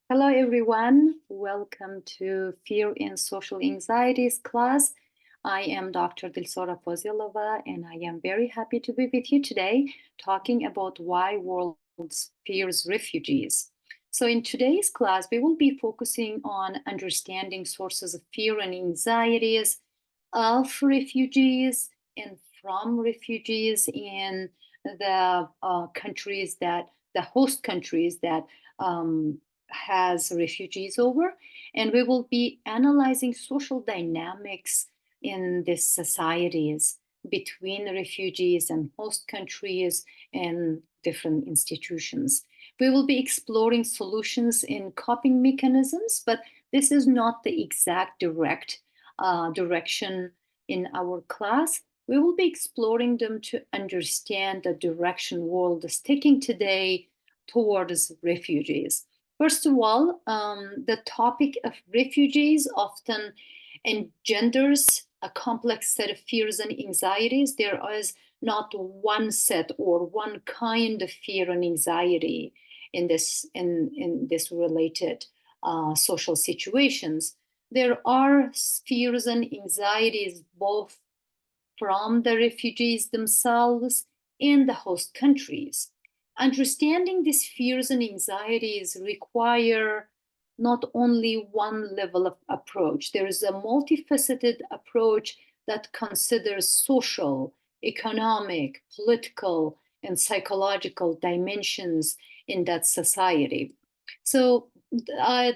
Hello, everyone. Welcome to Fear and Social Anxieties class. I am Dr. Dilsora Fozilova, and I am very happy to be with you today talking about why world fears refugees. So in today's class, we will be focusing on understanding sources of fear and anxieties of refugees and from refugees in the countries that, the host countries that has refugees over, and we will be analyzing social dynamics in these societies between refugees and host countries and different institutions. We will be exploring solutions in coping mechanisms, but this is not the exact direction in our class. We will be exploring them to understand the direction world is taking today towards refugees. First of all, the topic of refugees often engenders a complex set of fears and anxieties. There is not one set or one kind of fear and anxiety in this related social situations. There are fears and anxieties both from the refugees themselves and the host countries. Understanding these fears and anxieties require not only one level of approach. There is a multifaceted approach that considers social, economic, political, and psychological dimensions in that society. So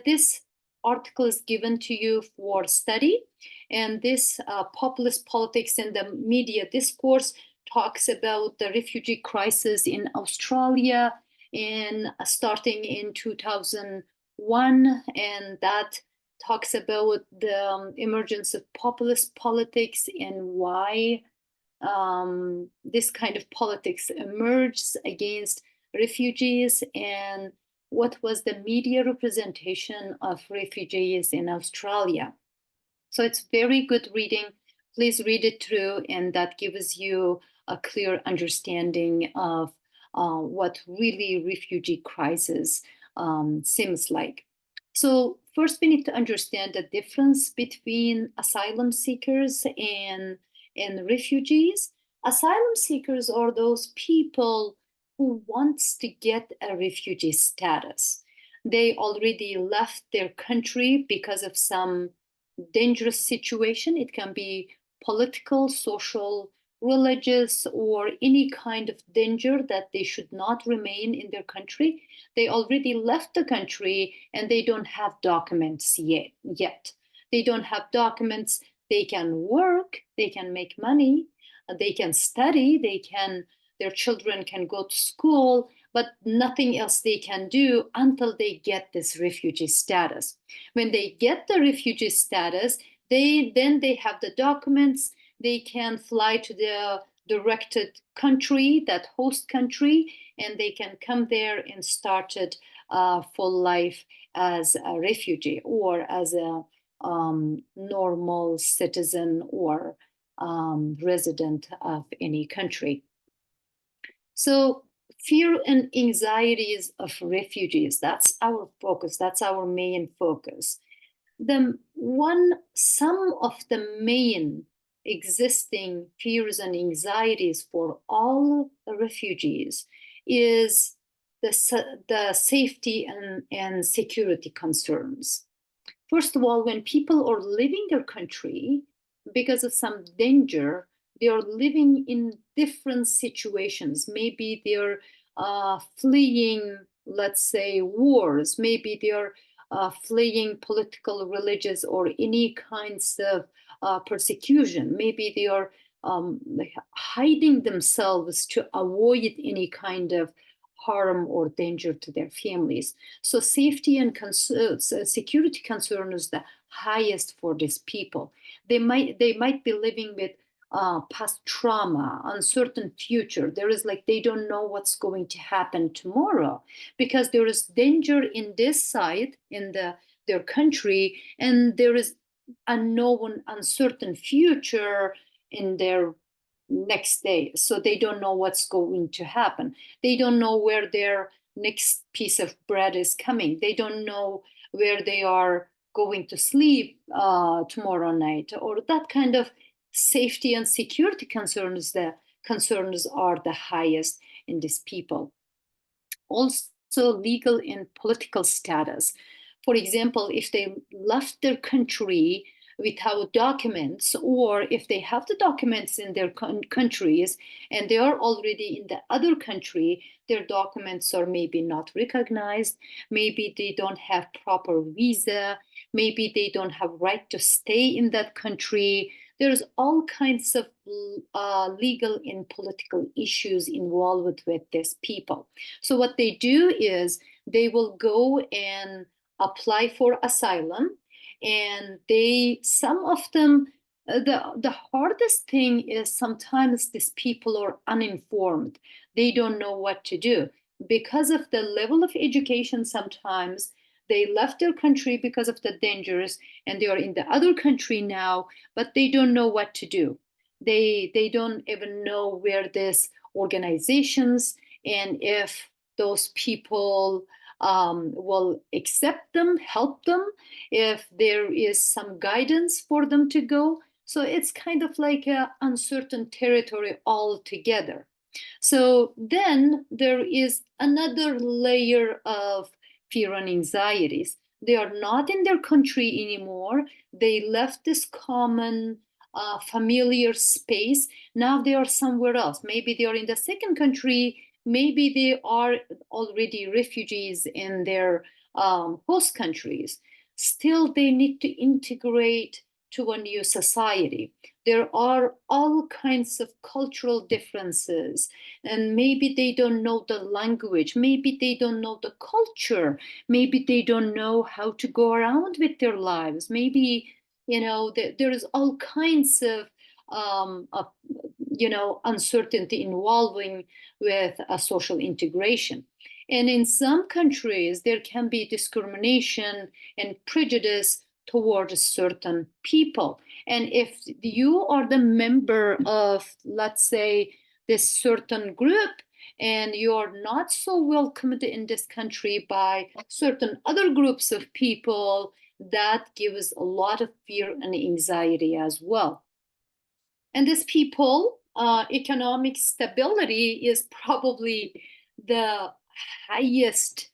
this article is given to you for study, and this populist politics and the media discourse talks about the refugee crisis in Australia starting in 2001, and that talks about the emergence of populist politics and why this kind of politics emerged against refugees, and what was the media representation of refugees in Australia. So it's very good reading. Please read it through, and that gives you a clear understanding of what really refugee crisis seems like. So first, we need to understand the difference between asylum seekers and refugees. Asylum seekers are those people who wants to get a refugee status. They already left their country because of some dangerous situation. It can be political, social, religious, or any kind of danger that they should not remain in their country. They already left the country and they don't have documents yet. They don't have documents. They can work, they can make money, they can study, their children can go to school, but nothing else they can do until they get this refugee status. When they get the refugee status, they have the documents, they can fly to the directed country, that host country, and they can come there and start a full life as a refugee or as a normal citizen or resident of any country. So fear and anxieties of refugees, that's our focus, that's our main focus. Some of the main existing fears and anxieties for all refugees is the safety and security concerns. First of all, when people are leaving their country because of some danger, they are living in different situations. Maybe they're fleeing, let's say, wars. Maybe they're fleeing political, religious, or any kinds of persecution. Maybe they are hiding themselves to avoid any kind of harm or danger to their families. So safety and security concern is the highest for these people. They might be living with past trauma, uncertain future. There is like they don't know what's going to happen tomorrow because there is danger in this side in their country, and there is unknown, uncertain future in their next day. So they don't know what's going to happen. They don't know where their next piece of bread is coming. They don't know where they are going to sleep tomorrow night, or that kind of safety and security concerns. The concerns are the highest in these people. Also, legal and political status. For example, if they left their country without documents, or if they have the documents in their countries and they are already in the other country, their documents are maybe not recognized, maybe they don't have proper visa, maybe they don't have right to stay in that country. There's all kinds of legal and political issues involved with these people. So what they do is they will go and apply for asylum, and some of them, the hardest thing is sometimes these people are uninformed. They don't know what to do because of the level of education. Sometimes they left their country because of the dangers, and they are in the other country now, but they don't know what to do. They don't even know where these organizations, and if those people will accept them, help them, if there is some guidance for them to go. So it's kind of like an uncertain territory altogether. So then there is another layer of fear and anxieties. They are not in their country anymore. They left this common, familiar space. Now they are somewhere else. Maybe they are in the second country. Maybe they are already refugees in their host countries. Still, they need to integrate to a new society. There are all kinds of cultural differences, and maybe they don't know the language, maybe they don't know the culture, maybe they don't know how to go around with their lives. Maybe, there is all kinds of uncertainty involving with a social integration. And in some countries, there can be discrimination and prejudice towards certain people. And if you are the member of, let's say, this certain group, and you're not so welcomed in this country by certain other groups of people, that gives a lot of fear and anxiety as well. And these people, economic stability is probably the highest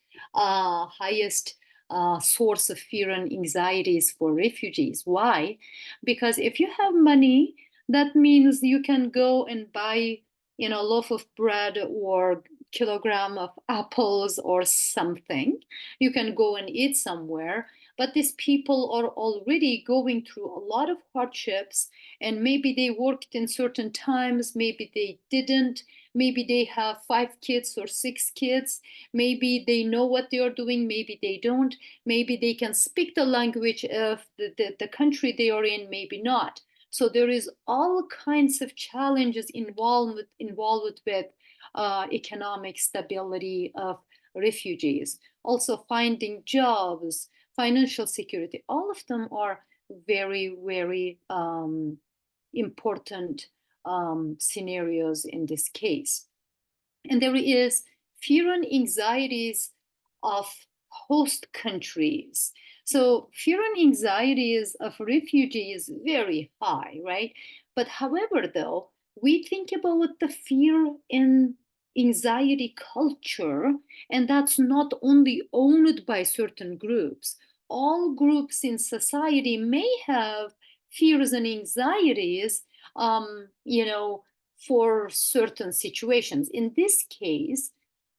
source of fear and anxieties for refugees. Why? Because if you have money, that means you can go and buy, a loaf of bread or kilogram of apples or something. You can go and eat somewhere. But these people are already going through a lot of hardships, and maybe they worked in certain times, maybe they didn't, maybe they have 5 kids or 6 kids, maybe they know what they are doing, maybe they don't, maybe they can speak the language of the country they are in, maybe not. So there is all kinds of challenges involved with economic stability of refugees. Also finding jobs, financial security, all of them are very, very important scenarios in this case. And there is fear and anxieties of host countries. So fear and anxieties of refugees is very high, right? But however, though, we think about the fear and anxiety culture, and that's not only owned by certain groups. All groups in society may have fears and anxieties, for certain situations. In this case,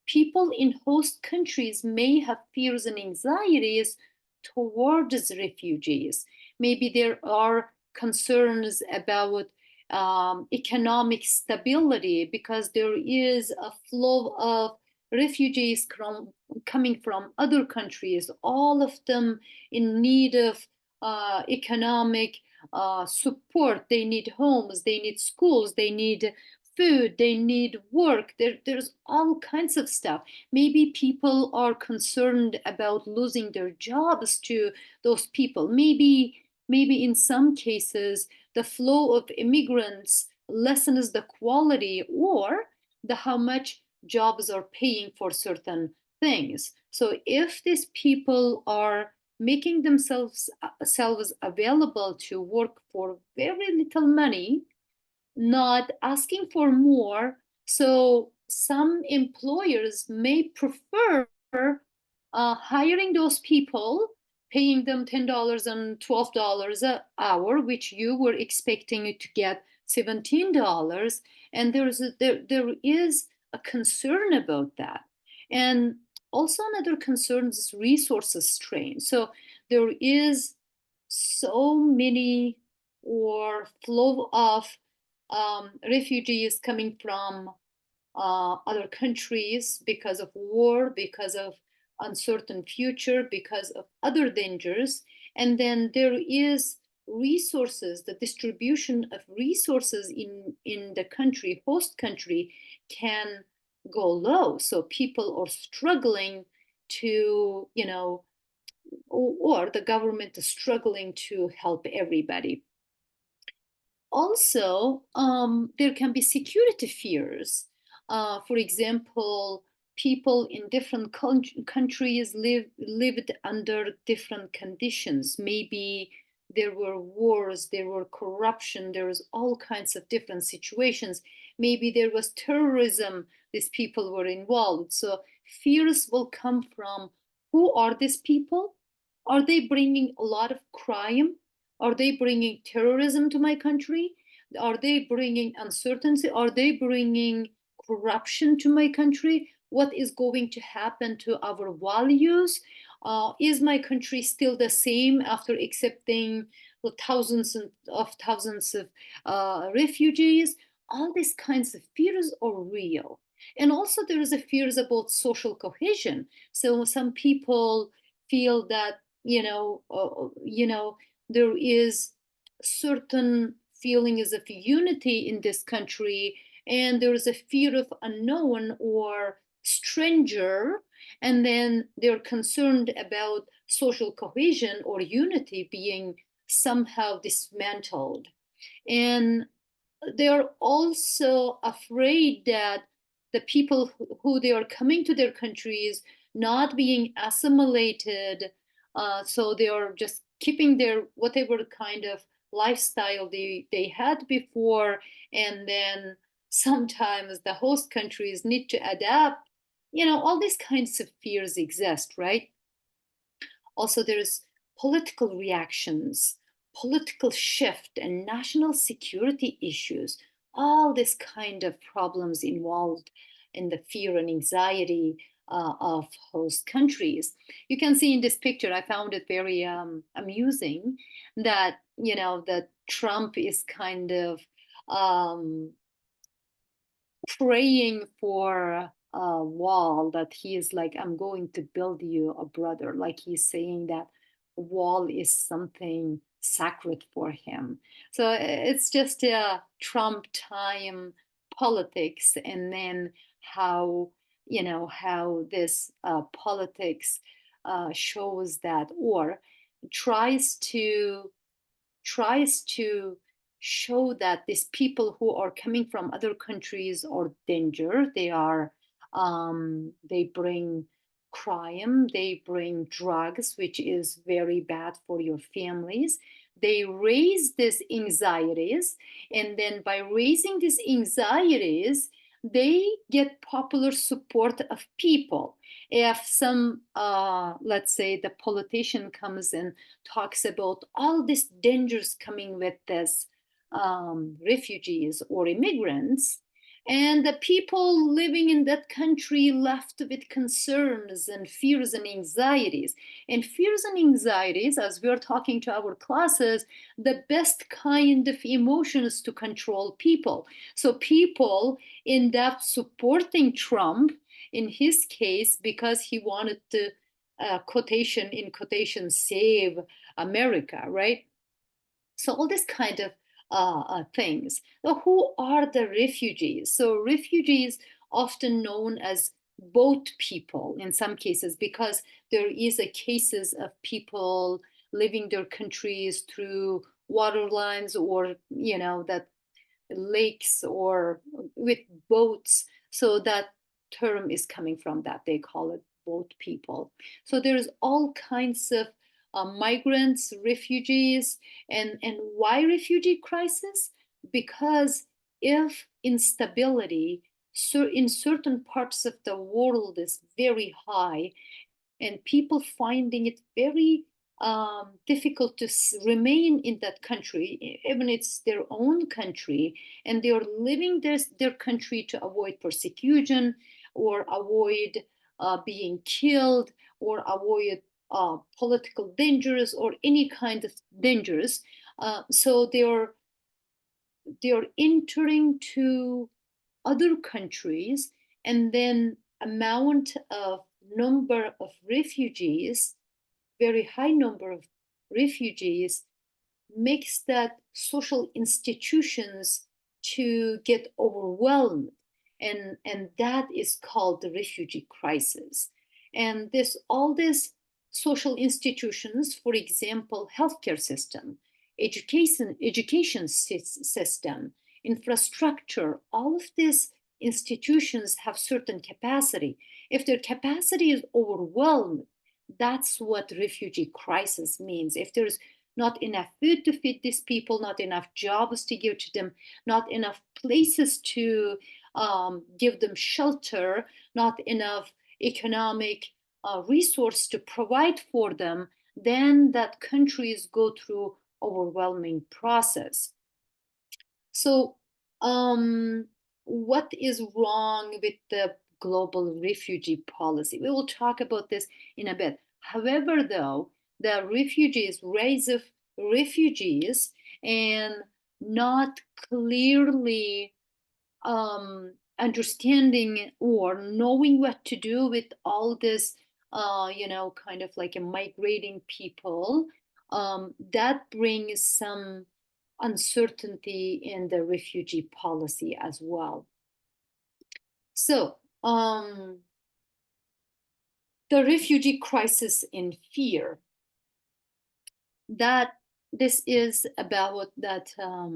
people in host countries may have fears and anxieties towards refugees. Maybe there are concerns about economic stability because there is a flow of refugees coming from other countries, all of them in need of economic support. They need homes, they need schools, they need food, they need work. There's all kinds of stuff. Maybe people are concerned about losing their jobs to those people. Maybe in some cases, the flow of immigrants lessens the quality or how much jobs are paying for certain things. So if these people are making themselves available to work for very little money, not asking for more, so some employers may prefer hiring those people, paying them $10 and $12 an hour, which you were expecting to get $17. And there is a concern about that. And also another concern is resources strain. So there is so many or flow of refugees coming from other countries because of war, because of uncertain future, because of other dangers. And then there is resources, the distribution of resources in the country, host country, can go low. So people are struggling to, or the government is struggling to help everybody. Also, there can be security fears. For example, people in different countries lived under different conditions. Maybe there were wars, there were corruption, there was all kinds of different situations. Maybe there was terrorism, these people were involved. So fears will come from, who are these people? Are they bringing a lot of crime? Are they bringing terrorism to my country? Are they bringing uncertainty? Are they bringing corruption to my country? What is going to happen to our values? Is my country still the same after accepting thousands of refugees? All these kinds of fears are real. And also there is a fears about social cohesion. So some people feel that, there is certain feelings of unity in this country, and there is a fear of unknown or stranger, and then they're concerned about social cohesion or unity being somehow dismantled. And they're also afraid that the people who they are coming to their countries not being assimilated, so they are just keeping their whatever kind of lifestyle they had before, and then sometimes the host countries need to adapt. All these kinds of fears exist, right? Also, there's political reactions, political shift, and national security issues. All this kind of problems involved in the fear and anxiety of host countries. You can see in this picture, I found it very amusing that, that Trump is kind of um, praying for a wall, that he is like, I'm going to build you a brother. Like he's saying that wall is something sacred for him. So it's just a Trump time politics. And then how this politics shows that, or tries to tries to show that these people who are coming from other countries are danger. They bring crime, they bring drugs, which is very bad for your families. They raise these anxieties, and then by raising these anxieties, they get popular support of people. If some, let's say, the politician comes and talks about all these dangers coming with this refugees or immigrants, and the people living in that country left with concerns and fears and anxieties. And fears and anxieties, as we are talking to our classes, the best kind of emotions to control people. So people end up supporting Trump in his case because he wanted to, quotation in quotation, save America, right? So all this kind of things. Now, who are the refugees? So refugees, often known as boat people in some cases, because there is a cases of people leaving their countries through water lines, or that lakes, or with boats. So that term is coming from that. They call it both people. So there's all kinds of migrants, refugees, and why refugee crisis? Because if instability in certain parts of the world is very high, and people finding it very difficult to remain in that country, even it's their own country, and they are leaving their country to avoid persecution or avoid being killed or avoid political dangers or any kind of dangers. So they are entering to other countries, and then amount of number of refugees, very high number of refugees, makes that social institutions to get overwhelmed, and that is called the refugee crisis. And this all these social institutions, for example, healthcare system, education system, infrastructure, all of these institutions have certain capacity. If their capacity is overwhelmed, that's what refugee crisis means. If there's not enough food to feed these people, not enough jobs to give to them, not enough places to give them shelter, not enough economic resource to provide for them, then that countries go through overwhelming process. So, what is wrong with the global refugee policy? We will talk about this in a bit. However, though, the refugees, rise of refugees, and not clearly understanding or knowing what to do with all this, kind of like a migrating people, that brings some uncertainty in the refugee policy as well. So, the refugee crisis in fear. That this is about that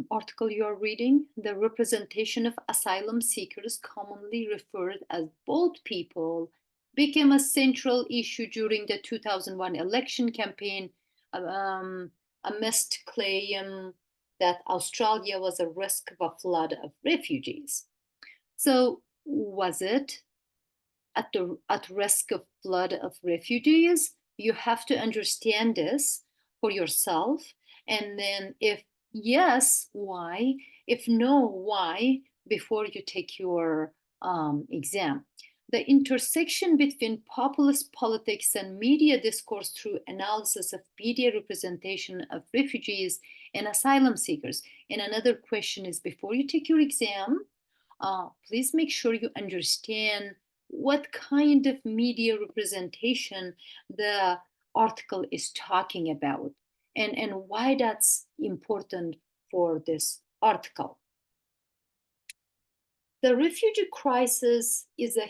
article you're reading. The representation of asylum seekers, commonly referred as boat people, became a central issue during the 2001 election campaign, amidst claim that Australia was at risk of a flood of refugees. So, was it at risk of flood of refugees? You have to understand this for yourself, and then if yes, why? If no, why? Before you take your exam. The intersection between populist politics and media discourse through analysis of media representation of refugees and asylum seekers. And another question is, before you take your exam, please make sure you understand what kind of media representation the article is talking about, and why that's important for this article. The refugee crisis is a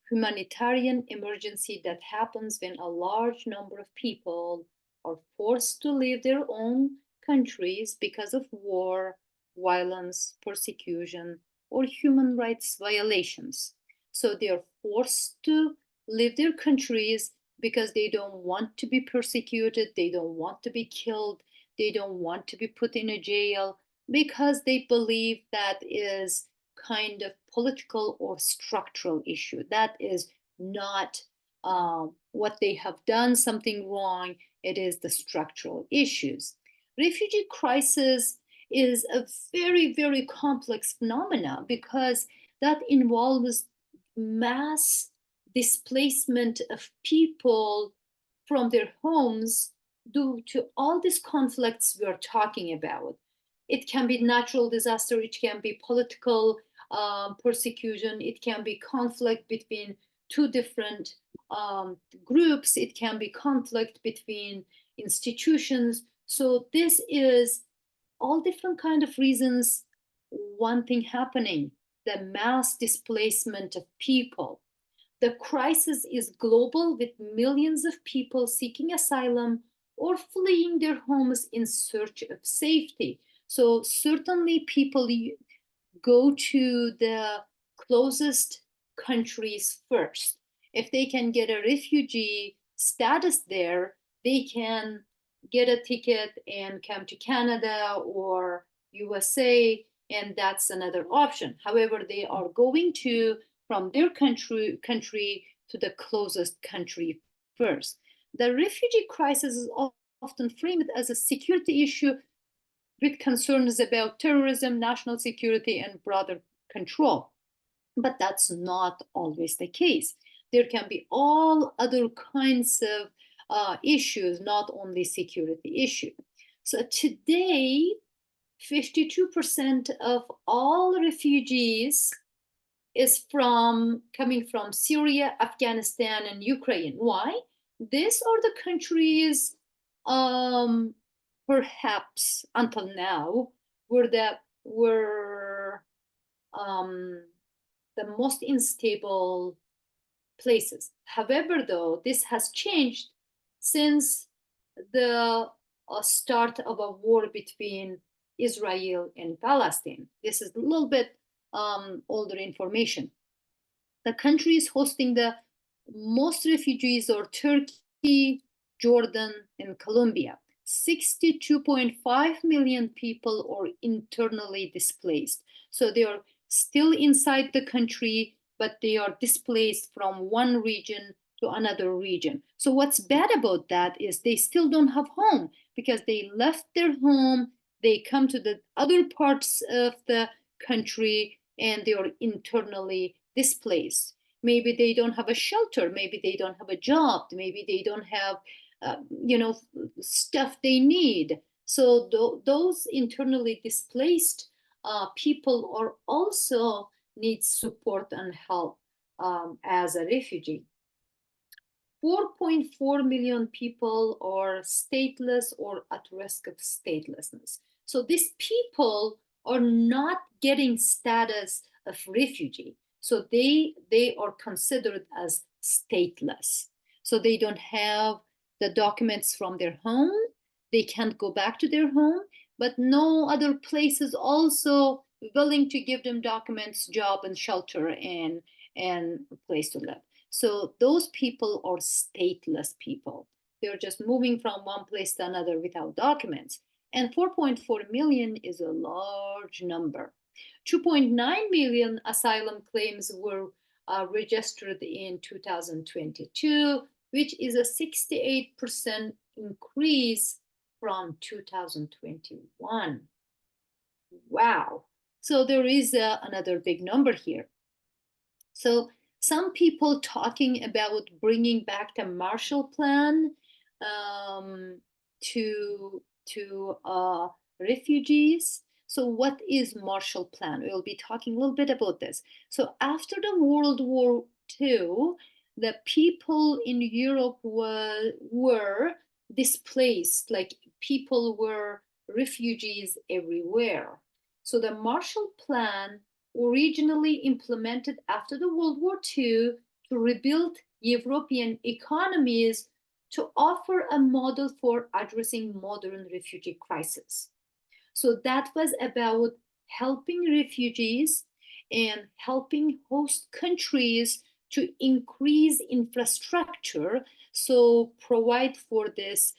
humanitarian emergency that happens when a large number of people are forced to leave their own countries because of war, violence, persecution, or human rights violations. So they are forced to leave their countries because they don't want to be persecuted, they don't want to be killed, they don't want to be put in a jail, because they believe that is kind of political or structural issue. That is not what they have done something wrong. It is the structural issues. Refugee crisis is a very, very complex phenomena because that involves mass displacement of people from their homes due to all these conflicts we're talking about. It can be natural disaster, it can be political persecution, it can be conflict between two different groups, it can be conflict between institutions. So this is all different kind of reasons. One thing happening, the mass displacement of people. The crisis is global, with millions of people seeking asylum or fleeing their homes in search of safety. So certainly people go to the closest countries first. If they can get a refugee status there, they can get a ticket and come to Canada or USA, and that's another option. However, they are going to from their country to the closest country first. The refugee crisis is often framed as a security issue with concerns about terrorism, national security, and broader control. But that's not always the case. There can be all other kinds of issues, not only security issue. So today, 52% of all refugees is coming from Syria, Afghanistan, and Ukraine. Why? These are the countries, perhaps until now, were the most unstable places. However, though, this has changed since the start of a war between Israel and Palestine. This is a little bit older information. The countries hosting the most refugees are Turkey, Jordan, and Colombia. 62.5 million people are internally displaced. So they are still inside the country, but they are displaced from one region to another region. So what's bad about that is they still don't have home because they left their home, they come to the other parts of the country, and they are internally displaced. Maybe they don't have a shelter, maybe they don't have a job, maybe they don't have stuff they need. So those internally displaced people are also need support and help as a refugee. 4.4 million people are stateless or at risk of statelessness. So these people are not getting status of refugee. So they are considered as stateless. So they don't have the documents from their home. They can't go back to their home, but no other places also willing to give them documents, job, and shelter, and a place to live. So those people are stateless people. They're just moving from one place to another without documents. And 4.4 million is a large number. 2.9 million asylum claims were registered in 2022, which is a 68% increase from 2021. Wow. So there is another big number here. So some people talking about bringing back the Marshall Plan to refugees. So what is Marshall Plan? We'll be talking a little bit about this. So after the World War II, the people in Europe were displaced, like people were refugees everywhere. So the Marshall Plan, originally implemented after the World War II to rebuild European economies, to offer a model for addressing modern refugee crisis. So that was about helping refugees and helping host countries to increase infrastructure, so provide for this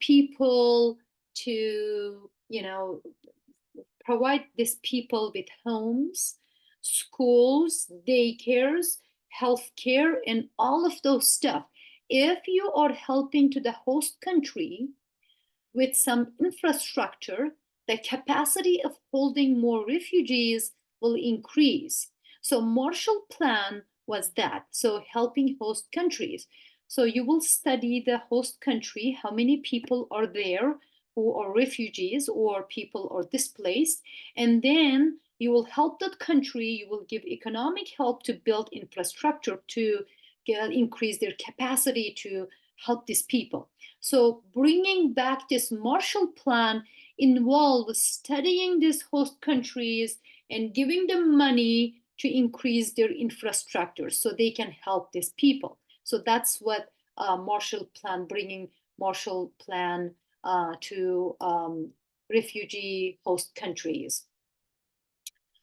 people to, provide these people with homes, schools, daycares, healthcare, and all of those stuff. If you are helping to the host country with some infrastructure, the capacity of holding more refugees will increase. So Marshall Plan was that, so helping host countries. So you will study the host country, how many people are there who are refugees or people are displaced, and then you will help that country, you will give economic help to build infrastructure to increase their capacity to help these people. So bringing back this Marshall Plan involves studying these host countries and giving them money to increase their infrastructure so they can help these people. So that's what Marshall Plan, bringing Marshall Plan to refugee host countries.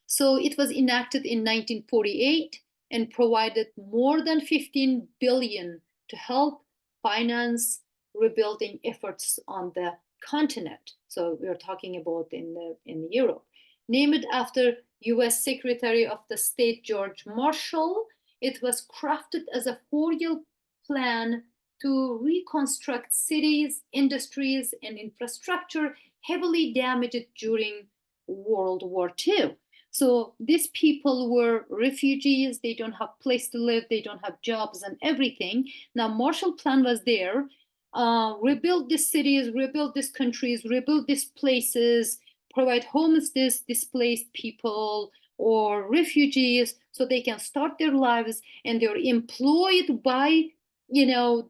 So it was enacted in 1948, and provided more than 15 billion to help finance rebuilding efforts on the continent. So we're talking about in Europe. Named after US Secretary of the State George Marshall, it was crafted as a 4-year plan to reconstruct cities, industries, and infrastructure heavily damaged during World War II. So these people were refugees. They don't have place to live. They don't have jobs and everything. Now, Marshall Plan was there. Rebuild these cities, rebuild these countries, rebuild these places, provide homes to displaced people or refugees so they can start their lives, and they're employed by,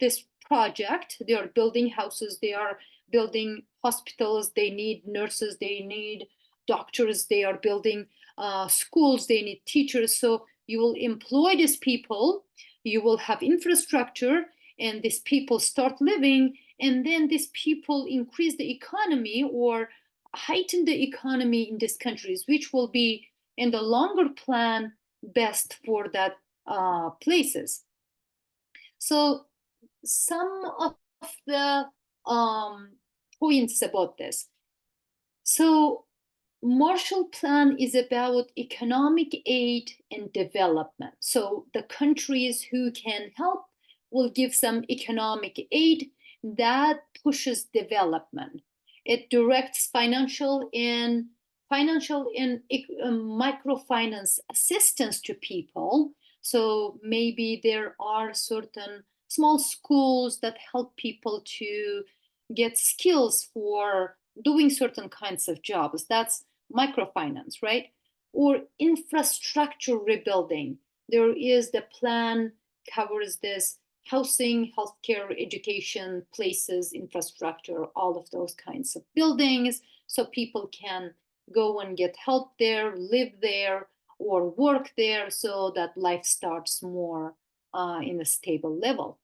this project. They are building houses, they are building hospitals, they need nurses, they need doctors, they are building schools, they need teachers. So you will employ these people, you will have infrastructure, and these people start living, and then these people increase the economy or heighten the economy in these countries, which will be in the longer plan best for that places. So some of the points about this. So Marshall Plan is about economic aid and development. So the countries who can help will give some economic aid that pushes development. It directs financial and microfinance assistance to people. So maybe there are certain small schools that help people to get skills for doing certain kinds of jobs. That's microfinance, right? Or infrastructure rebuilding. There is the plan covers this housing, healthcare, education, places, infrastructure, all of those kinds of buildings, so people can go and get help there, live there, or work there, so that life starts more in a stable level.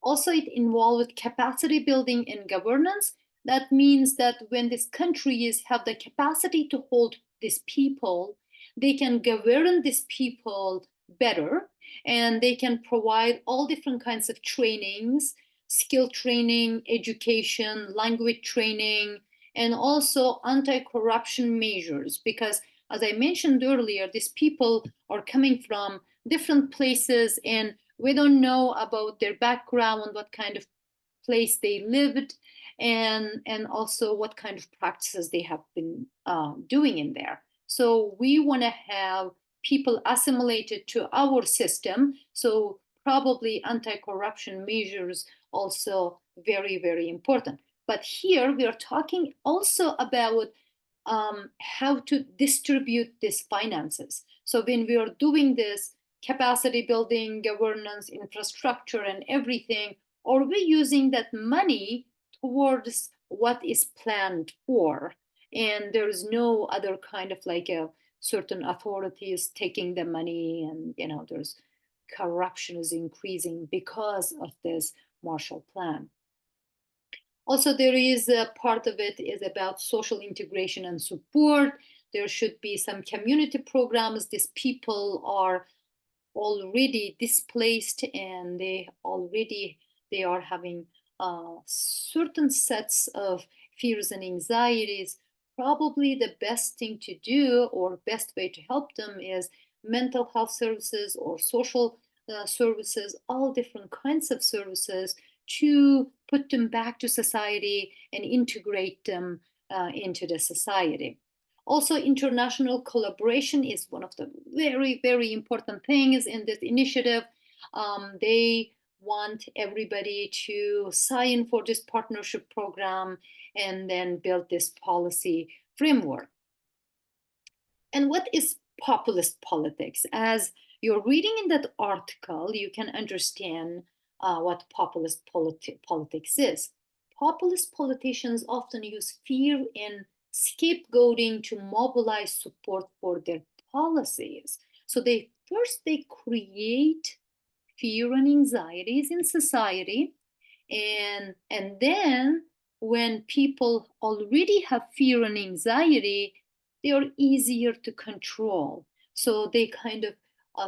Also, it involved capacity building and governance. That means that when these countries have the capacity to hold these people, they can govern these people better, and they can provide all different kinds of trainings, skill training, education, language training, and also anti-corruption measures. Because as I mentioned earlier, these people are coming from different places, and we don't know about their background, what kind of place they lived, and also what kind of practices they have been doing in there. So we want to have people assimilated to our system. So probably anti-corruption measures also very, very important. But here we are talking also about how to distribute these finances. So when we are doing this capacity building, governance, infrastructure, and everything, are we using that money towards what is planned for? And there is no other kind of like a certain authorities taking the money, and there's corruption is increasing because of this Marshall Plan. Also, there is a part of it is about social integration and support. There should be some community programs. These people are already displaced, and they are having certain sets of fears and anxieties. Probably the best thing to do or best way to help them is mental health services or social services, all different kinds of services, to put them back to society and integrate them into the society. Also, international collaboration is one of the very, very important things in this initiative. They want everybody to sign for this partnership program and then build this policy framework. And what is populist politics? As you're reading in that article, you can understand what populist politics is. Populist politicians often use fear and scapegoating to mobilize support for their policies. So they create fear and anxieties in society, and then when people already have fear and anxiety, they are easier to control. So they kind of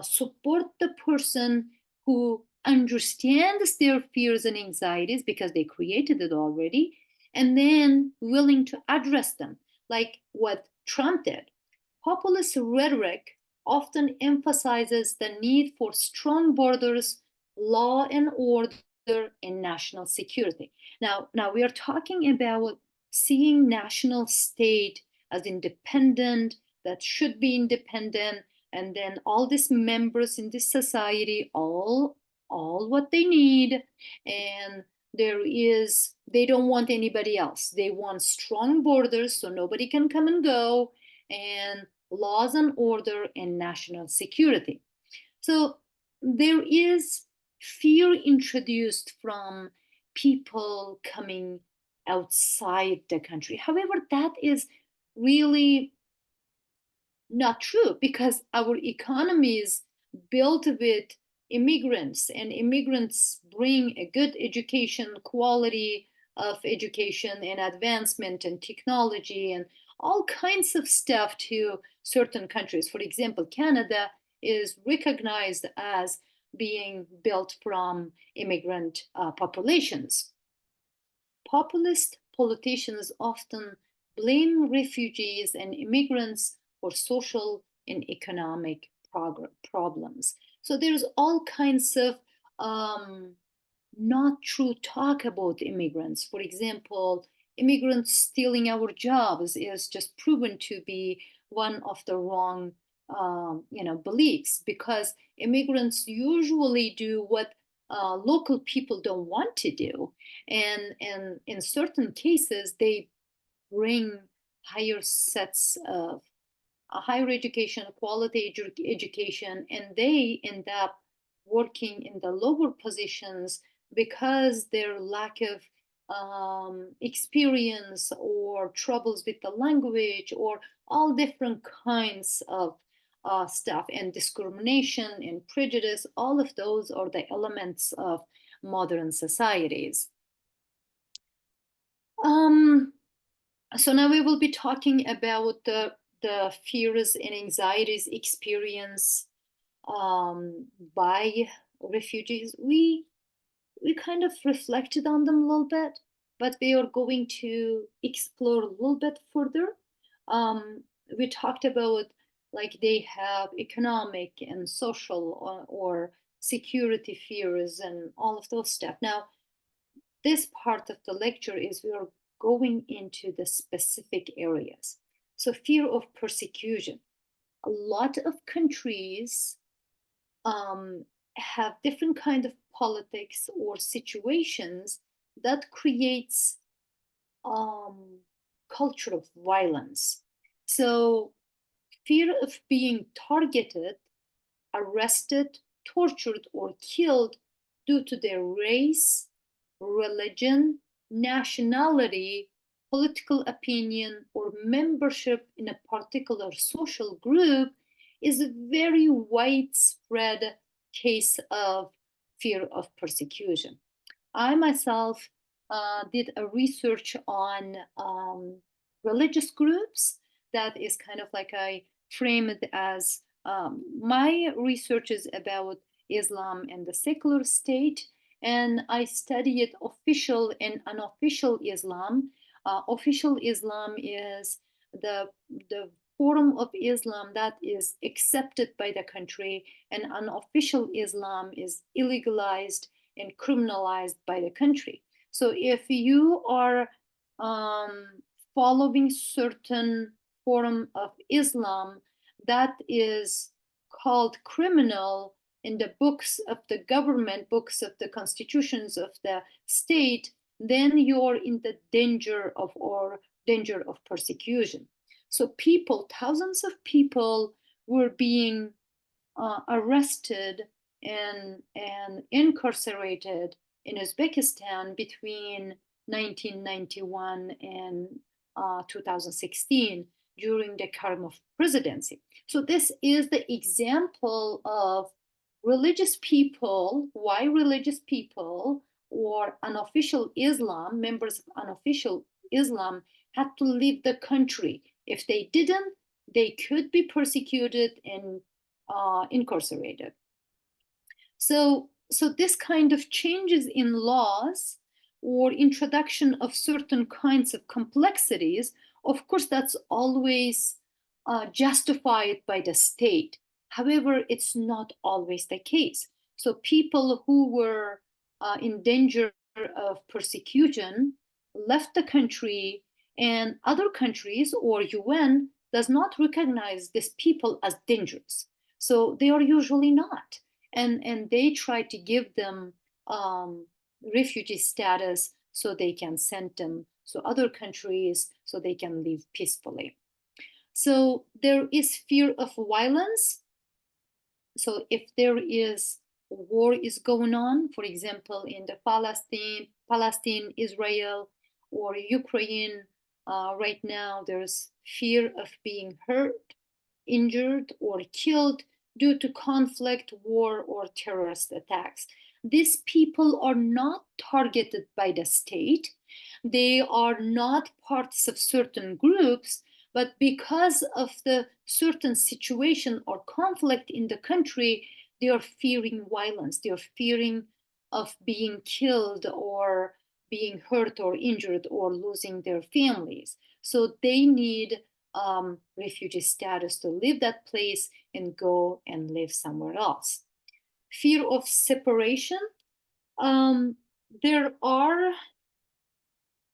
support the person who understands their fears and anxieties because they created it already, and then willing to address them, like what Trump did. Populist rhetoric often emphasizes the need for strong borders, law and order, and national security. Now we are talking about seeing national state as independent, that should be independent, and then all these members in this society, all what they need, and they don't want anybody else. They want strong borders so nobody can come and go, and laws and order and national security. So there is fear introduced from people coming outside the country. However, that is really not true, because our economy is built with immigrants, and immigrants bring a good education, quality of education and advancement and technology and all kinds of stuff to certain countries. For example, Canada is recognized as being built from immigrant populations. Populist politicians often blame refugees and immigrants for social and economic problems. So there's all kinds of not true talk about immigrants. For example, immigrants stealing our jobs is just proven to be one of the wrong beliefs, because immigrants usually do what local people don't want to do, and in certain cases they bring higher sets of higher education, quality education, and they end up working in the lower positions because their lack of experience or troubles with the language or all different kinds of stuff, and discrimination and prejudice. All of those are the elements of modern societies. So now we will be talking about the fears and anxieties experienced by refugees. We kind of reflected on them a little bit, but we are going to explore a little bit further. We talked about like they have economic and social or security fears and all of those stuff. Now, this part of the lecture is we are going into the specific areas. So fear of persecution. A lot of countries have different kind of politics or situations that creates culture of violence. So fear of being targeted, arrested, tortured, or killed due to their race, religion, nationality, political opinion, or membership in a particular social group is a very widespread case of fear of persecution. I myself did a research on religious groups that is kind of like I frame it as my research is about Islam and the secular state, and I studied official and unofficial Islam. Official Islam is the form of Islam that is accepted by the country, and unofficial Islam is illegalized and criminalized by the country. So if you are following certain form of Islam that is called criminal in the books of the government, books of the constitutions of the state, then you're in the danger of persecution. So thousands of people were being arrested and incarcerated in Uzbekistan between 1991 and 2016 during the Karimov presidency. So this is the example of religious people, why religious people or unofficial Islam, members of unofficial Islam, had to leave the country. If they didn't, they could be persecuted and incarcerated. So this kind of changes in laws or introduction of certain kinds of complexities, of course, that's always justified by the state. However, it's not always the case. So people who were in danger of persecution left the country, and other countries or UN does not recognize these people as dangerous. So they are usually not. And they try to give them refugee status so they can send them to other countries so they can live peacefully. So there is fear of violence. So if there is war is going on, for example, in the Palestine, Israel, or Ukraine, right now there's fear of being hurt, injured, or killed due to conflict, war, or terrorist attacks. These people are not targeted by the state. They are not parts of certain groups, but because of the certain situation or conflict in the country, they are fearing violence. They are fearing of being killed or being hurt or injured or losing their families. So they need refugee status to leave that place and go and live somewhere else. Fear of separation. There are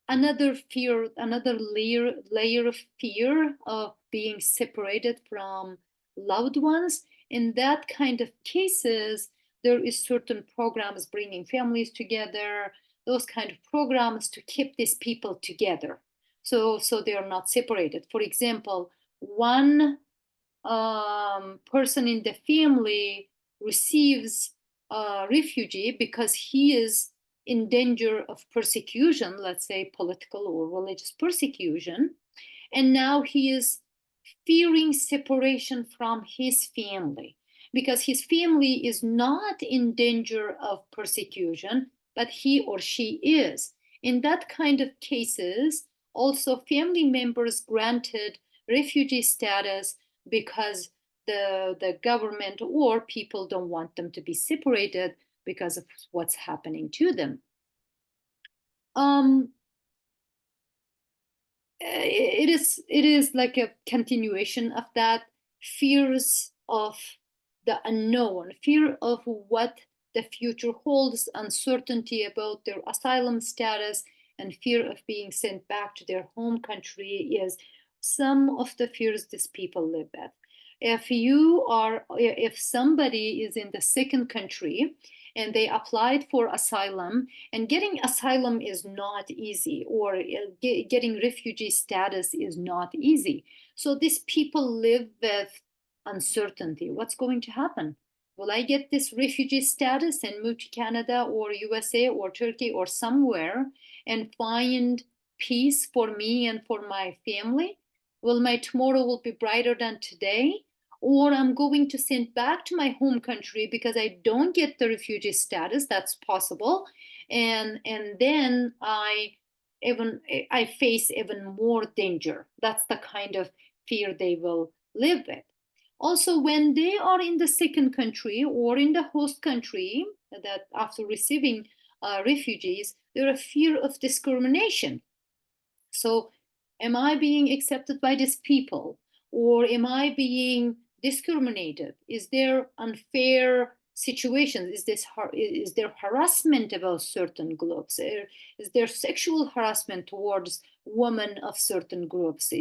another fear, another layer of fear of being separated from loved ones. In that kind of cases, there is certain programs bringing families together, those kind of programs to keep these people together. So they are not separated. For example, one person in the family receives a refugee because he is in danger of persecution, let's say political or religious persecution, and now he is fearing separation from his family because his family is not in danger of persecution, but he or she is. In that kind of cases, also family members granted refugee status because the government or people don't want them to be separated because of what's happening to them. It is like a continuation of that, fears of the unknown, fear of what the future holds, uncertainty about their asylum status, and fear of being sent back to their home country is some of the fears these people live with. If somebody is in the second country and they applied for asylum, and getting asylum is not easy, or getting refugee status is not easy. So these people live with uncertainty. What's going to happen? Will I get this refugee status and move to Canada or USA or Turkey or somewhere and find peace for me and for my family? Will my tomorrow will be brighter than today? Or I'm going to send back to my home country because I don't get the refugee status. That's possible. And then I face even more danger. That's the kind of fear they will live with. Also, when they are in the second country or in the host country, that after receiving refugees, there are fear of discrimination. So, am I being accepted by these people, or am I being discriminated? Is there unfair situations? Is there harassment about certain groups? Is there sexual harassment towards women of certain groups?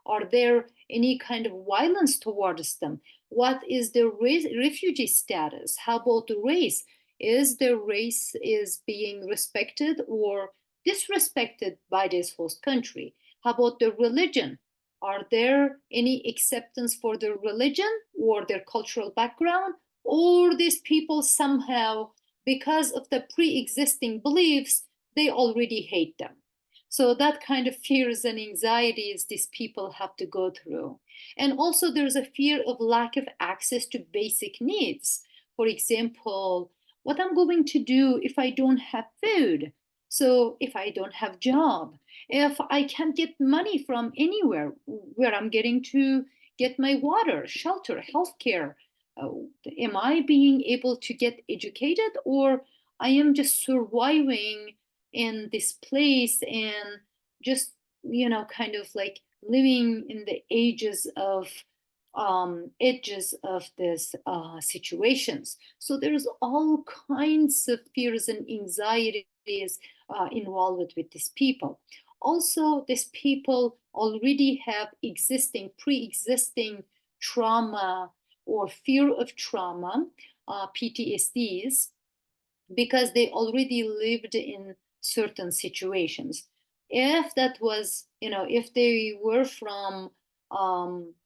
Are there any kind of violence towards them? What is their refugee status? How about the race? Is their race is being respected or disrespected by this host country? How about their religion? Are there any acceptance for their religion or their cultural background? Or these people somehow, because of the pre-existing beliefs, they already hate them. So that kind of fears and anxieties these people have to go through. And also there's a fear of lack of access to basic needs. For example, what I'm going to do if I don't have food? So if I don't have job, if I can't get money from anywhere, where I'm getting to get my water, shelter, healthcare, am I being able to get educated, or I am just surviving in this place and just, kind of like living in the edges of this situations. So there's all kinds of fears and anxieties involved with these people. Also, these people already have pre-existing trauma or fear of trauma, PTSDs, because they already lived in certain situations. If that was, if they were from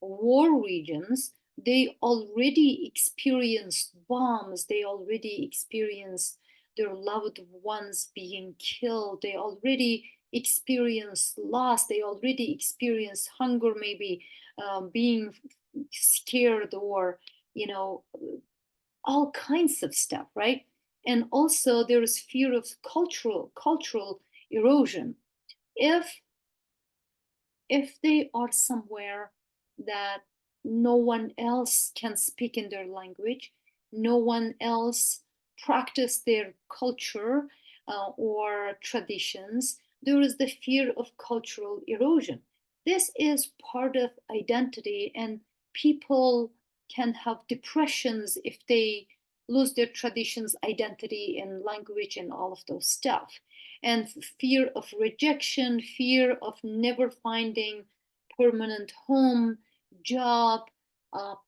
war regions, they already experienced bombs, they already experienced their loved ones being killed, they already experienced loss, they already experienced hunger, maybe being scared, or, you know, all kinds of stuff, right? And also there is fear of cultural erosion. If they are somewhere that no one else can speak in their language, no one else practice their culture or traditions, there is the fear of cultural erosion. This is part of identity, and people can have depressions if they lose their traditions, identity, and language, and all of those stuff. And fear of rejection, fear of never finding permanent home, job,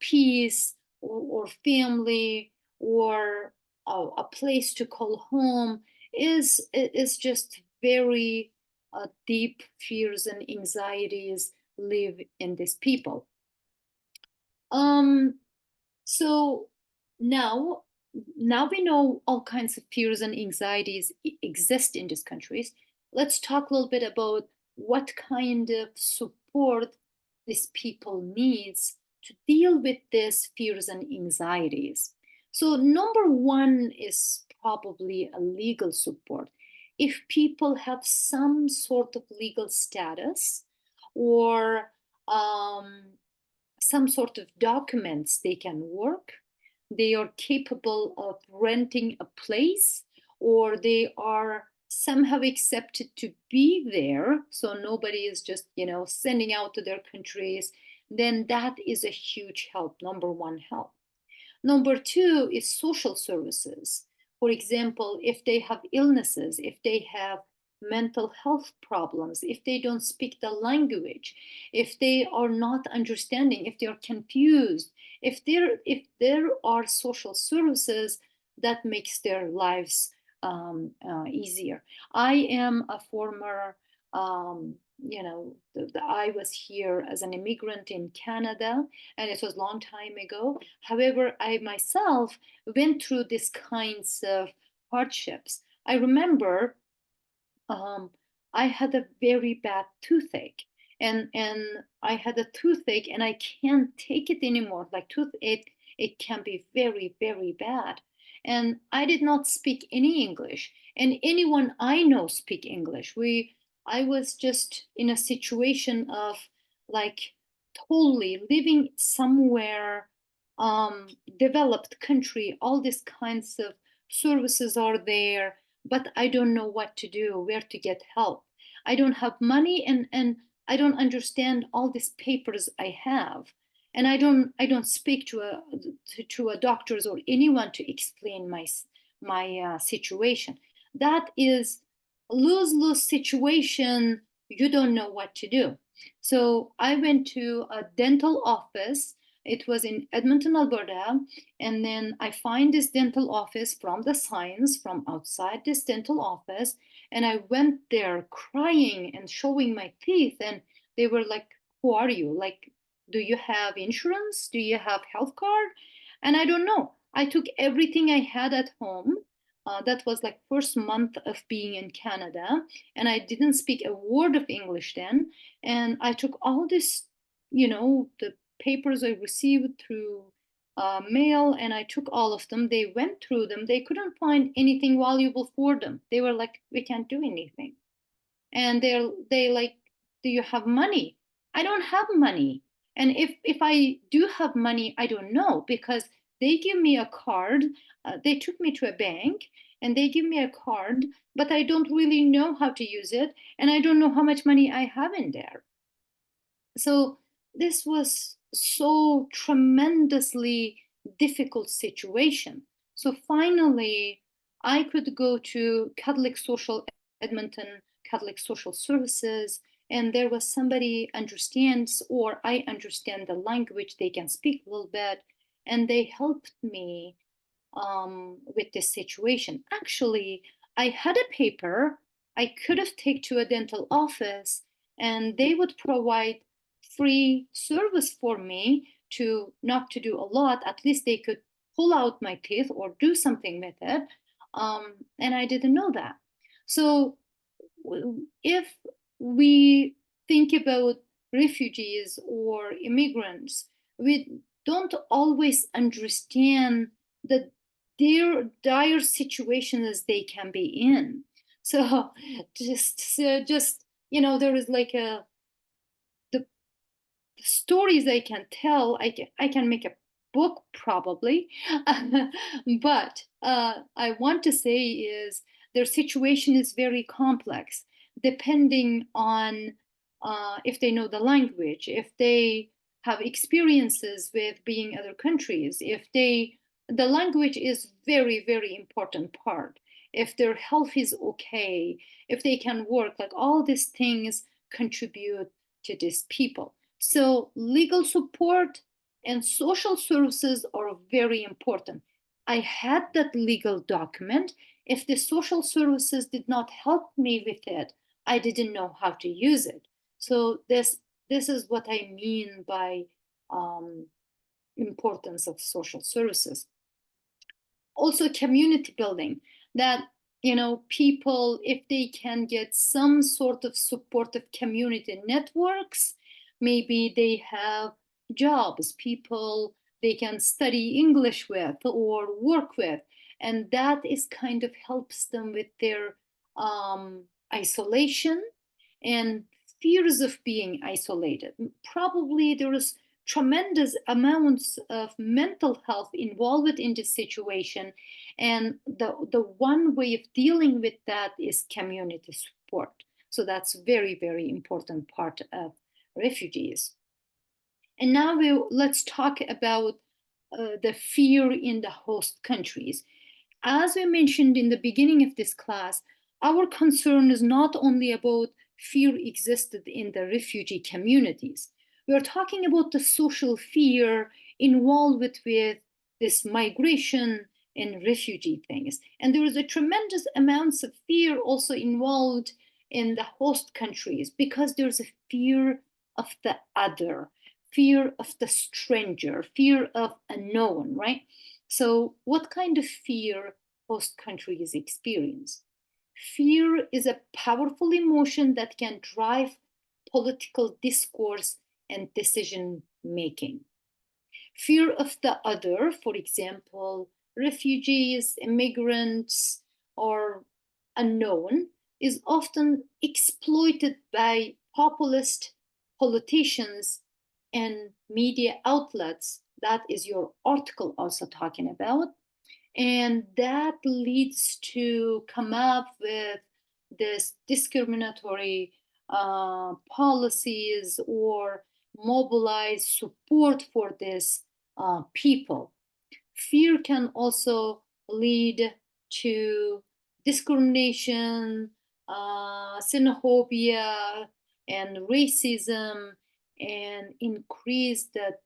peace, or family, or a place to call home is just very deep fears and anxieties live in these people. Um, so now, we know all kinds of fears and anxieties exist in these countries. Let's talk a little bit about what kind of support these people needs to deal with these fears and anxieties. So number one is probably a legal support. If people have some sort of legal status, or some sort of documents, they can work, they are capable of renting a place, or they are somehow accepted to be there, so nobody is just, sending out to their countries, then that is a huge help, number one help. Number two is social services. For example, if they have illnesses, if they have mental health problems, if they don't speak the language, if they are not understanding, if they are confused, if there are social services that makes their lives easier. I am a former I was here as an immigrant in Canada, and it was a long time ago. However, I myself went through these kinds of hardships. I remember um, I had a very bad toothache, and I had a toothache, and I can't take it anymore. Like toothache, it can be very, very bad. And I did not speak any English, and anyone I know speak English. I was just in a situation of like totally living somewhere, developed country, all these kinds of services are there, but I don't know what to do, where to get help. I don't have money, and I don't understand all these papers I have. And I don't speak to a doctors or anyone to explain my situation. That is a lose-lose situation. You don't know what to do. So I went to a dental office. It was in Edmonton, Alberta, and then I find this dental office from the signs from outside this dental office. And I went there crying and showing my teeth. And they were like, who are you? Like, do you have insurance? Do you have health card? And I don't know. I took everything I had at home. That was like first month of being in Canada. And I didn't speak a word of English then. And I took all this, the papers I received through mail, and I took all of them. They went through them. They couldn't find anything valuable for them. They were like, we can't do anything. And they like, do you have money? I don't have money. And if I do have money, I don't know, because they give me a card. They took me to a bank and they give me a card, but I don't really know how to use it, and I don't know how much money I have in there. So this was so tremendously difficult situation. So finally, I could go to Edmonton Catholic Social Services, and there was somebody understands, or I understand the language, they can speak a little bit, and they helped me with this situation. Actually, I had a paper I could have taken to a dental office, and they would provide free service for me to not to do a lot. At least they could pull out my teeth or do something with it. And I didn't know that. So if we think about refugees or immigrants, we don't always understand the their dire situations they can be in. So just there is like the stories I can tell. I can make a book probably, but I want to say is their situation is very complex, depending on if they know the language, if they have experiences with being other countries, if the language is very important part, if their health is okay, if they can work, like all these things contribute to these people. So legal support and social services are very important. I had that legal document. If the social services did not help me with it, I didn't know how to use it. So this is what I mean by importance of social services. Also community building, that people, if they can get some sort of supportive community networks, maybe they have jobs, people they can study English with or work with, and that is kind of helps them with their isolation and fears of being isolated. Probably there is tremendous amounts of mental health involved in this situation, and the one way of dealing with that is community support. So that's very important part of refugees. And now let's talk about the fear in the host countries. As we mentioned in the beginning of this class, our concern is not only about fear existed in the refugee communities. We're talking about the social fear involved with this migration and refugee things. And there is a tremendous amounts of fear also involved in the host countries, because there's a fear of the other, fear of the stranger, fear of unknown, right? So what kind of fear host countries experience? Fear is a powerful emotion that can drive political discourse and decision making. Fear of the other, for example, refugees, immigrants, or unknown, is often exploited by populist politicians and media outlets. That is your article also talking about. And that leads to come up with this discriminatory policies or mobilize support for this people. Fear can also lead to discrimination, xenophobia, and racism, and increase that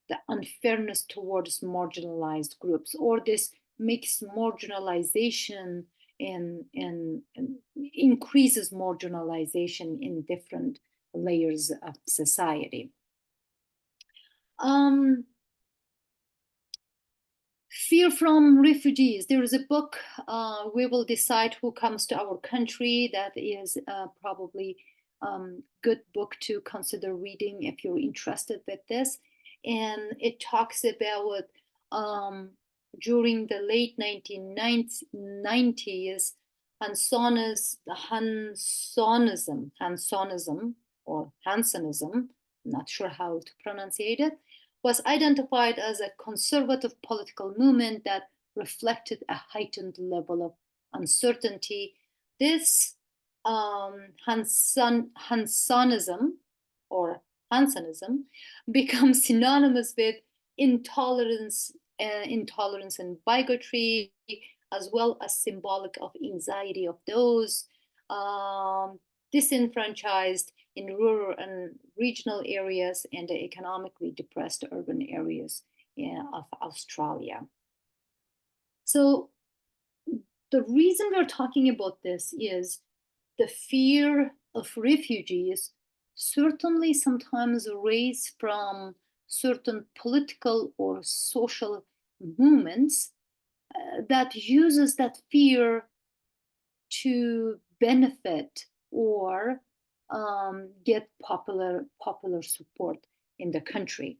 the unfairness towards marginalized groups, or this makes marginalization and increases marginalization in different layers of society. Fear from refugees. There is a book, We Will Decide Who Comes to Our Country, that is probably good book to consider reading if you're interested with this. And it talks about during the late 1990s, Hansonism, or Hansonism, I'm not sure how to pronounce it, was identified as a conservative political movement that reflected a heightened level of uncertainty. This Hansanism or Hansanism becomes synonymous with intolerance, intolerance and bigotry, as well as symbolic of anxiety of those disenfranchised in rural and regional areas and the economically depressed urban areas of Australia. So the reason we're talking about this is the fear of refugees certainly sometimes raised from certain political or social movements that uses that fear to benefit or get popular support in the country.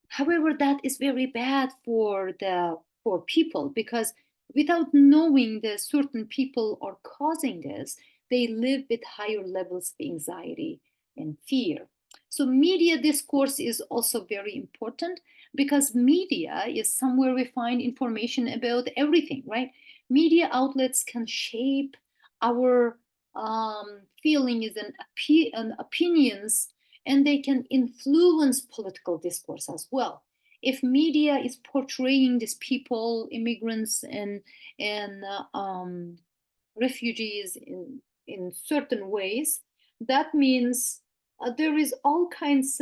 However, that is very bad for people, because without knowing that certain people are causing this, they live with higher levels of anxiety and fear. So media discourse is also very important, because media is somewhere we find information about everything, right? Media outlets can shape our feelings and opinions, and they can influence political discourse as well. If media is portraying these people, immigrants and refugees in certain ways, that means there is um, all kinds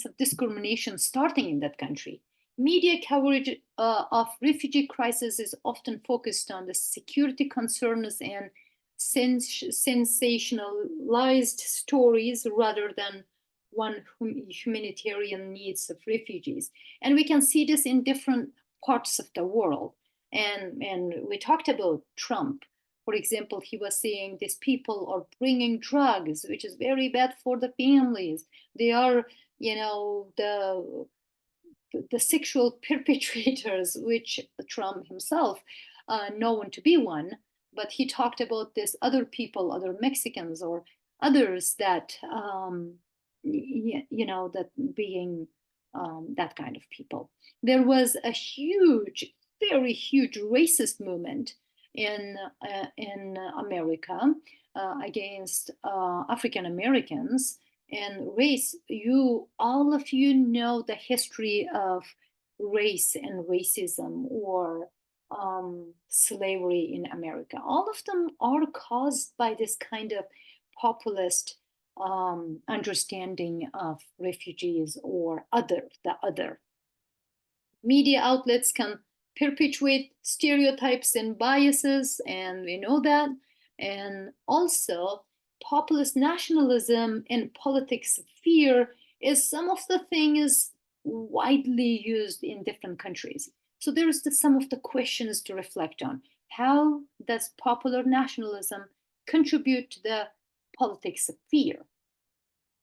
of discrimination starting in that country. Media coverage of refugee crisis is often focused on the security concerns and sensationalized stories rather than one humanitarian needs of refugees. And we can see this in different parts of the world. And we talked about Trump. For example, he was saying these people are bringing drugs, which is very bad for the families. They are, the sexual perpetrators, which Trump himself known to be one. But he talked about this other people, other Mexicans or others that that being that kind of people. There was a very huge racist movement in America against African Americans and race. All of you know the history of race and racism or slavery in America. All of them are caused by this kind of populist understanding of refugees or the other. Media outlets can perpetuate stereotypes and biases, and we know that. And also, populist nationalism and politics of fear is some of the things widely used in different countries. So there's some of the questions to reflect on. How does popular nationalism contribute to the politics of fear?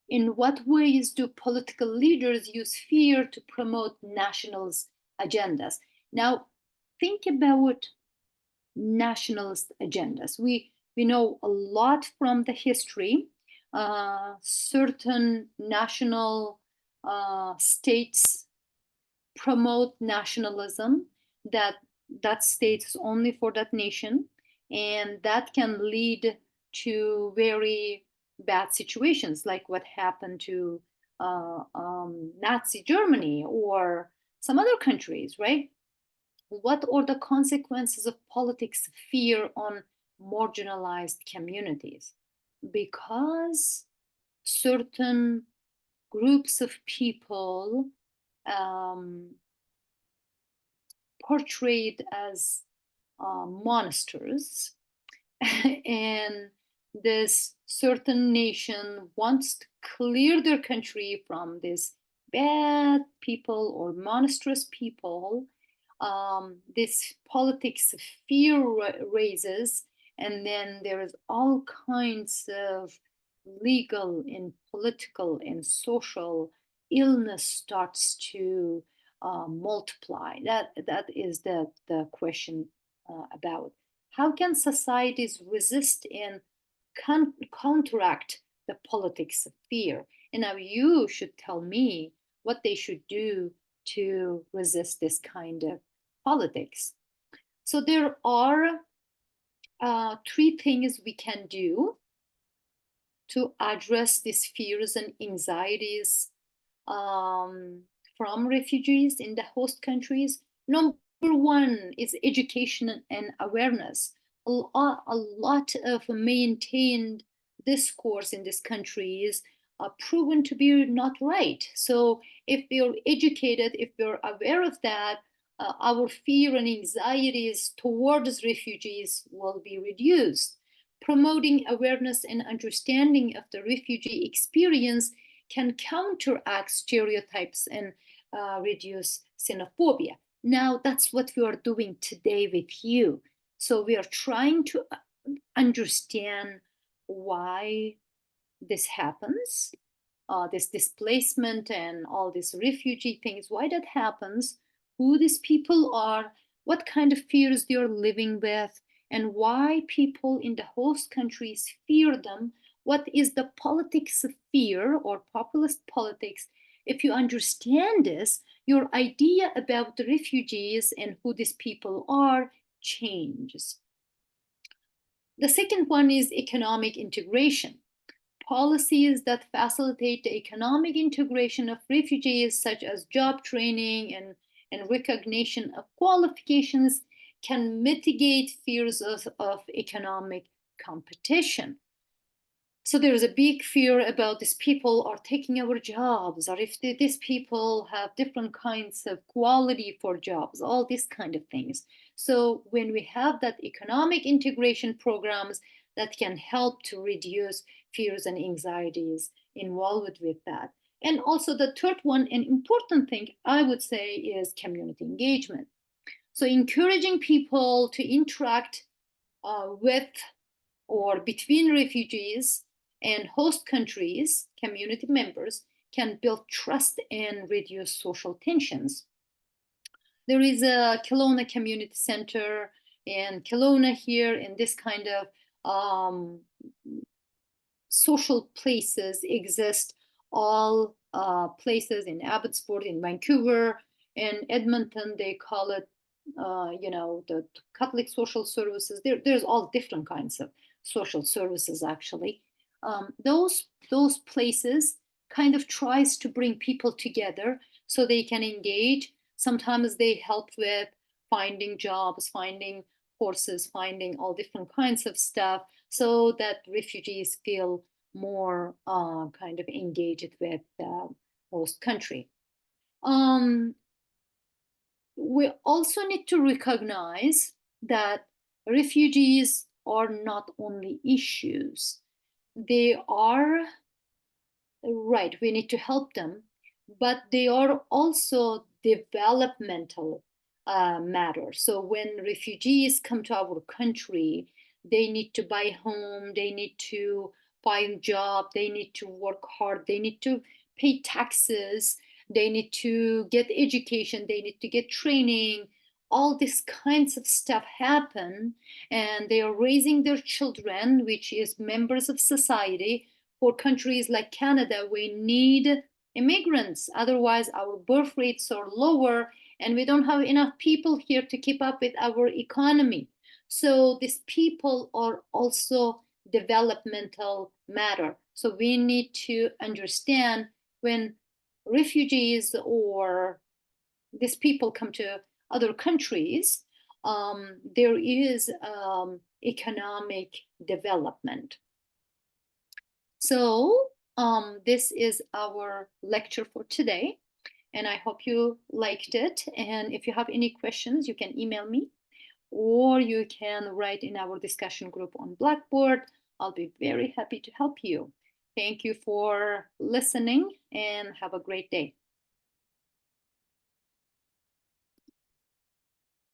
In what ways do political leaders use fear to promote nationalist agendas? Now, think about nationalist agendas. We know a lot from the history. Certain national states promote nationalism that states only for that nation, and that can lead to very bad situations, like what happened to Nazi Germany or some other countries, right? What are the consequences of politics fear on marginalized communities? Because certain groups of people portrayed as monsters and this certain nation wants to clear their country from these bad people or monstrous people. This politics of fear raises, and then there is all kinds of legal and political and social illness starts to multiply. That is the question about how can societies resist and counteract the politics of fear. And now you should tell me what they should do to resist this kind of politics. So there are three things we can do to address these fears and anxieties um, from refugees in the host countries. Number one is education and awareness. A lot of maintained discourse in these countries are proven to be not right. So if we're educated, if we're aware of that, our fear and anxieties towards refugees will be reduced. Promoting awareness and understanding of the refugee experience can counteract stereotypes and reduce xenophobia. Now, that's what we are doing today with you. So we are trying to understand why this happens, this displacement and all these refugee things, why that happens, who these people are, what kind of fears they are living with, and why people in the host countries fear them. What is the politics of fear or populist politics? If you understand this, your idea about the refugees and who these people are changes. The second one is economic integration. Policies that facilitate the economic integration of refugees, such as job training and recognition of qualifications, can mitigate fears of economic competition. So there is a big fear about these people are taking our jobs, or if these people have different kinds of quality for jobs, all these kind of things. So when we have that economic integration programs that can help to reduce fears and anxieties involved with that. And also the third one, an important thing I would say, is community engagement. So encouraging people to interact with or between refugees and host countries, community members, can build trust and reduce social tensions. There is a Kelowna Community Center in Kelowna here, and this kind of social places exist, all places in Abbotsford, in Vancouver, in Edmonton, they call it, the Catholic social services. There's all different kinds of social services, actually. Those places kind of tries to bring people together so they can engage. Sometimes they help with finding jobs, finding courses, finding all different kinds of stuff, so that refugees feel more kind of engaged with the host country. We also need to recognize that refugees are not only issues. They are, right, we need to help them, but they are also developmental matters. So when refugees come to our country, they need to buy home, they need to find job, they need to work hard, they need to pay taxes, they need to get education, they need to get training. All these kinds of stuff happen, and they are raising their children, which is members of society. For countries like Canada, we need immigrants. Otherwise, our birth rates are lower, and we don't have enough people here to keep up with our economy. So these people are also developmental matter. So we need to understand when refugees or these people come to other countries, there is economic development. So this is our lecture for today, and I hope you liked it. And if you have any questions, you can email me, or you can write in our discussion group on Blackboard. I'll be very happy to help you. Thank you for listening, and have a great day.